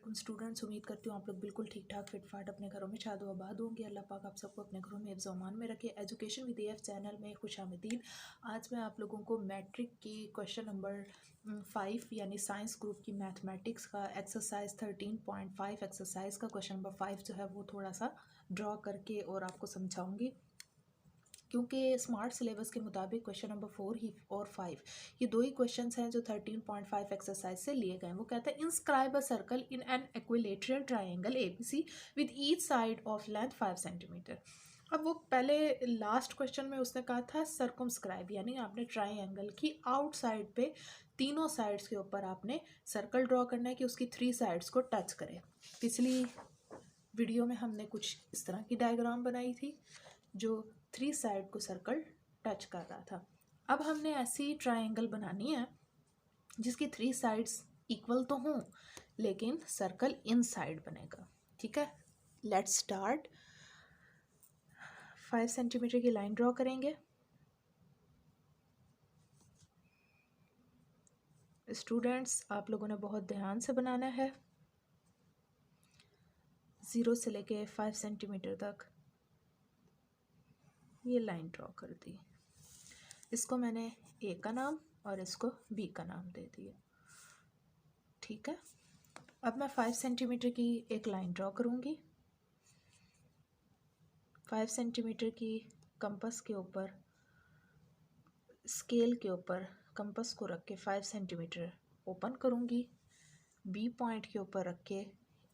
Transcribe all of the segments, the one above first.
वालेकुम स्टूडेंट्स, उम्मीद करती हूँ आप लोग बिल्कुल ठीक ठाक फिट फाट अपने घरों में शाद व आबाद होंगे। अल्लाह पाक आप सबको अपने घरों में हिफ्ज़ अमान में रखे। एजुकेशन विद एफ चैनल में खुशामदीद। आज मैं आप लोगों को मैट्रिक की क्वेश्चन नंबर 5 यानी साइंस ग्रुप की मैथमेटिक्स का एक्सरसाइज 13.5 एक्सरसाइज का क्वेश्चन नंबर 5 जो है वो थोड़ा सा ड्रॉ करके और आपको समझाऊँगी, क्योंकि स्मार्ट सिलेबस के मुताबिक क्वेश्चन नंबर 4 ही और 5 ये दो ही क्वेश्चंस हैं जो 13.5 एक्सरसाइज से लिए गए हैं। वो कहता है inscribe a circle in an equilateral triangle ABC with each side of length 5 centimetre. अब वो पहले लास्ट क्वेश्चन में उसने कहा था सर्कमस्क्राइब, यानी आपने ट्रायंगल की आउटसाइड पे तीनों साइड्स के ऊपर आपने सर्कल ड्रॉ करना है कि उसकी 3 साइड्स को टच करे। पिछली वीडियो में हमने कुछ इस तरह की डायग्राम बनाई थी जो 3 साइड को सर्कल टच कर रहा था। अब हमने ऐसी ट्रायंगल बनानी है जिसकी 3 साइड्स इक्वल तो हों लेकिन सर्कल इन साइड बनेगा। ठीक है, लेट्स स्टार्ट। 5 सेंटीमीटर की लाइन ड्रॉ करेंगे। स्टूडेंट्स, आप लोगों ने बहुत ध्यान से बनाना है। 0 से लेके 5 सेंटीमीटर तक ये लाइन ड्रॉ कर दी। इसको मैंने ए का नाम और इसको बी का नाम दे दिया। ठीक है, अब मैं 5 सेंटीमीटर की एक लाइन ड्रॉ करूँगी। 5 सेंटीमीटर की कंपास के ऊपर, स्केल के ऊपर कंपास को रख के 5 सेंटीमीटर ओपन करूँगी। बी पॉइंट के ऊपर रख के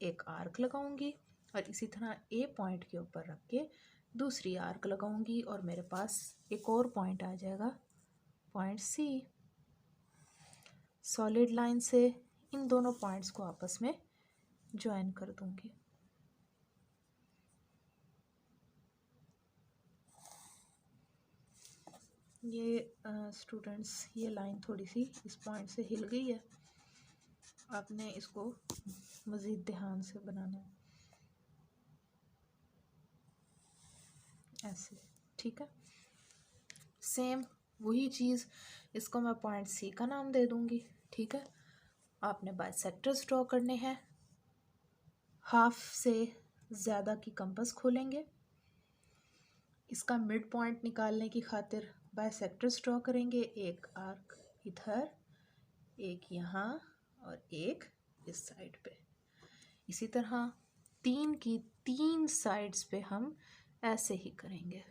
एक आर्क लगाऊंगी और इसी तरह ए पॉइंट के ऊपर रख के दूसरी आर्क लगाऊंगी और मेरे पास एक और पॉइंट आ जाएगा, पॉइंट सी। सॉलिड लाइन से इन दोनों पॉइंट्स को आपस में ज्वाइन कर दूंगी। ये स्टूडेंट्स, ये लाइन थोड़ी सी इस पॉइंट से हिल गई है, आपने इसको मज़ीद ध्यान से बनाना है ऐसे। ठीक है, सेम वही चीज़, इसको मैं पॉइंट सी का नाम दे दूंगी। ठीक है, आपने बाइसेक्टर्स ड्रॉ करने हैं। हाफ से ज़्यादा की कंपास खोलेंगे। इसका मिड पॉइंट निकालने की खातिर बाइसेक्टर्स ड्रॉ करेंगे। एक आर्क इधर, एक यहाँ और एक इस साइड पे। इसी तरह 3 की 3 साइड्स पे हम ऐसे ही करेंगे।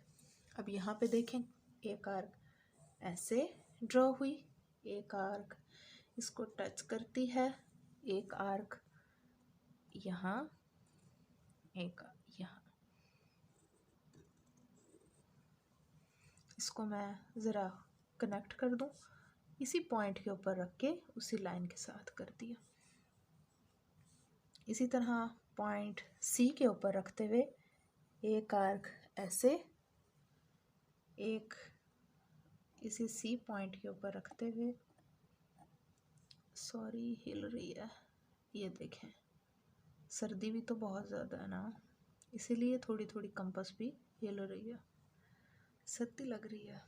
अब यहाँ पे देखें, एक आर्क ऐसे ड्रॉ हुई, एक आर्क इसको टच करती है, एक आर्क यहाँ, एक यहाँ। इसको मैं ज़रा कनेक्ट कर दूँ, इसी पॉइंट के ऊपर रख के उसी लाइन के साथ कर दिया। इसी तरह पॉइंट सी के ऊपर रखते हुए एक आर्क ऐसे, एक इसी सी पॉइंट के ऊपर रखते हुए, सॉरी हिल रही है, ये देखें, सर्दी भी तो बहुत ज़्यादा है ना, इसीलिए थोड़ी थोड़ी कंपास भी हिल रही है, सर्दी लग रही है।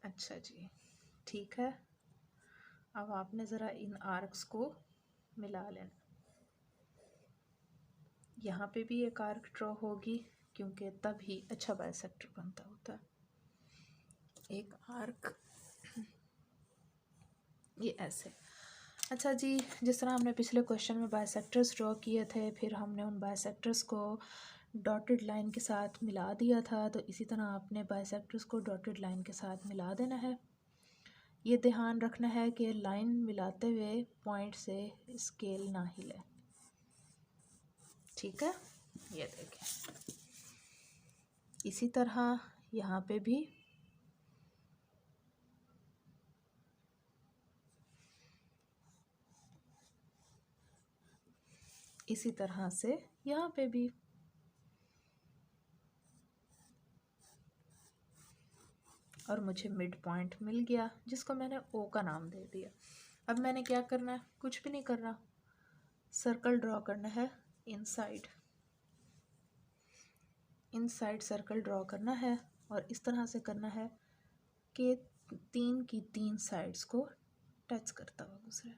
अच्छा जी, ठीक है, अब आपने ज़रा इन आर्क्स को मिला लेना। यहाँ पे भी एक आर्क ड्रॉ होगी क्योंकि तभी अच्छा बाइसेक्टर बनता होता है। एक आर्क ये ऐसे। अच्छा जी, जिस तरह हमने पिछले क्वेश्चन में बाइसेक्टर्स ड्रॉ किए थे, फिर हमने उन बाइसेक्टर्स को डॉटेड लाइन के साथ मिला दिया था, तो इसी तरह आपने बाइसेक्टर्स को डॉटेड लाइन के साथ मिला देना है। ये ध्यान रखना है कि लाइन मिलाते हुए पॉइंट से स्केल ना हिले। ठीक है, ये देखें, इसी तरह यहाँ पे भी इसी तरह से यहाँ पे भी। और मुझे मिड पॉइंट मिल गया जिसको मैंने ओ का नाम दे दिया। अब मैंने क्या करना है, कुछ भी नहीं करना, सर्कल ड्रॉ करना है इनसाइड, इनसाइड सर्कल ड्रॉ करना है और इस तरह से करना है कि 3 की 3 साइड्स को टच करता हुआ गुजरे।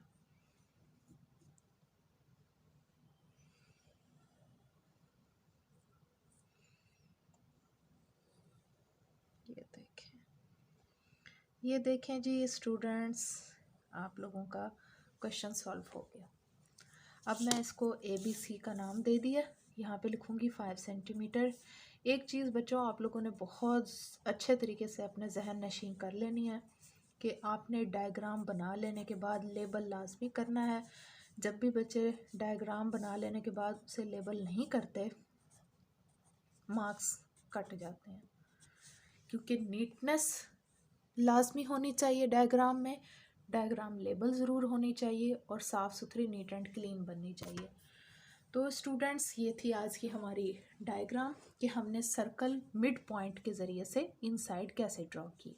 ये देखें जी स्टूडेंट्स, आप लोगों का क्वेश्चन सॉल्व हो गया। अब मैं इसको ABC का नाम दे दिया, यहाँ पे लिखूँगी 5 सेंटीमीटर। एक चीज़ बच्चों आप लोगों ने बहुत अच्छे तरीके से अपने जहन नशीन कर लेनी है कि आपने डायग्राम बना लेने के बाद लेबल लाजमी करना है। जब भी बच्चे डायग्राम बना लेने के बाद उसे लेबल नहीं करते, मार्क्स कट जाते हैं, क्योंकि नीटनेस लाजमी होनी चाहिए डायग्राम में। डायग्राम लेबल ज़रूर होनी चाहिए और साफ़ सुथरी नीट एंड क्लीन बननी चाहिए। तो स्टूडेंट्स ये थी आज की हमारी डायग्राम कि हमने सर्कल मिड पॉइंट के ज़रिए से इनसाइड कैसे ड्रॉ किए।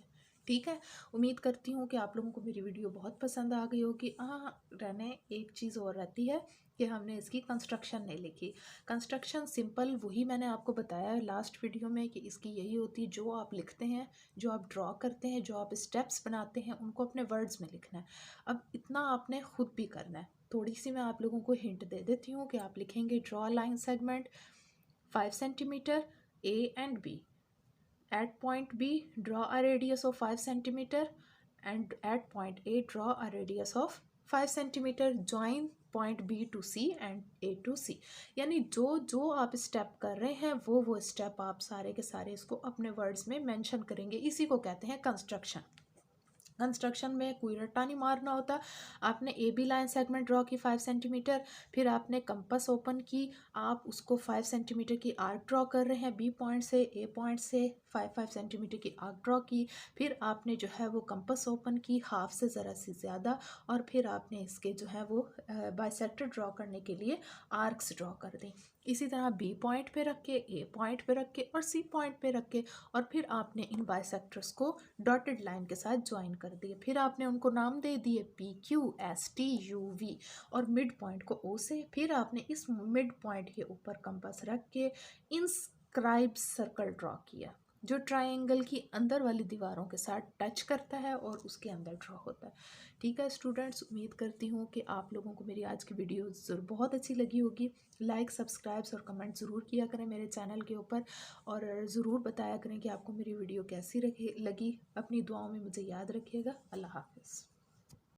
ठीक है, उम्मीद करती हूँ कि आप लोगों को मेरी वीडियो बहुत पसंद आ गई होगी। हाँ, रहने एक चीज़ और रहती है कि हमने इसकी कंस्ट्रक्शन नहीं लिखी। कंस्ट्रक्शन सिंपल वही मैंने आपको बताया है लास्ट वीडियो में कि इसकी यही होती है, जो आप लिखते हैं, जो आप ड्रॉ करते हैं, जो आप स्टेप्स बनाते हैं, उनको अपने वर्ड्स में लिखना है। अब इतना आपने खुद भी करना है। थोड़ी सी मैं आप लोगों को हिंट दे देती हूँ कि आप लिखेंगे draw line segment 5 centimetre A and B. At point B, draw a radius of 5 centimeter and at point A, draw a radius of 5 centimeter. Join point B to C and A to C. यानी जो जो आप step कर रहे हैं वो step आप सारे के सारे इसको अपने वर्ड्स में मेंशन करेंगे। इसी को कहते हैं कंस्ट्रक्शन। कंस्ट्रक्शन में कोई रट्टा नहीं मारना होता। आपने AB लाइन सेगमेंट ड्रॉ की 5 सेंटीमीटर, फिर आपने कंपास ओपन की, आप उसको 5 सेंटीमीटर की आर्क ड्रॉ कर रहे हैं B पॉइंट से, A पॉइंट से 5 सेंटीमीटर की आर्क ड्रॉ की, फिर आपने जो है वो कंपास ओपन की हाफ से ज़रा सी ज़्यादा, और फिर आपने इसके जो है वो बाइसेक्टर ड्रॉ करने के लिए आर्क्स ड्रॉ कर दी। इसी तरह B पॉइंट पे रख के, A पॉइंट पे रख के और C पॉइंट पे रख के, और फिर आपने इन बाइसेक्टर्स को डॉटेड लाइन के साथ ज्वाइन कर दिए। फिर आपने उनको नाम दे दिए PQSTUV और मिड पॉइंट को O से। फिर आपने इस मिड पॉइंट के ऊपर कंपास रख के इंस्क्राइब सर्कल ड्रॉ किया, जो ट्रायंगल की अंदर वाली दीवारों के साथ टच करता है और उसके अंदर ड्रॉ होता है। ठीक है स्टूडेंट्स, उम्मीद करती हूँ कि आप लोगों को मेरी आज की वीडियो बहुत अच्छी लगी होगी। लाइक, सब्सक्राइब्स और कमेंट ज़रूर किया करें मेरे चैनल के ऊपर, और ज़रूर बताया करें कि आपको मेरी वीडियो कैसी लगी। अपनी दुआओं में मुझे याद रखिएगा। अल्लाह हाफ़िज़।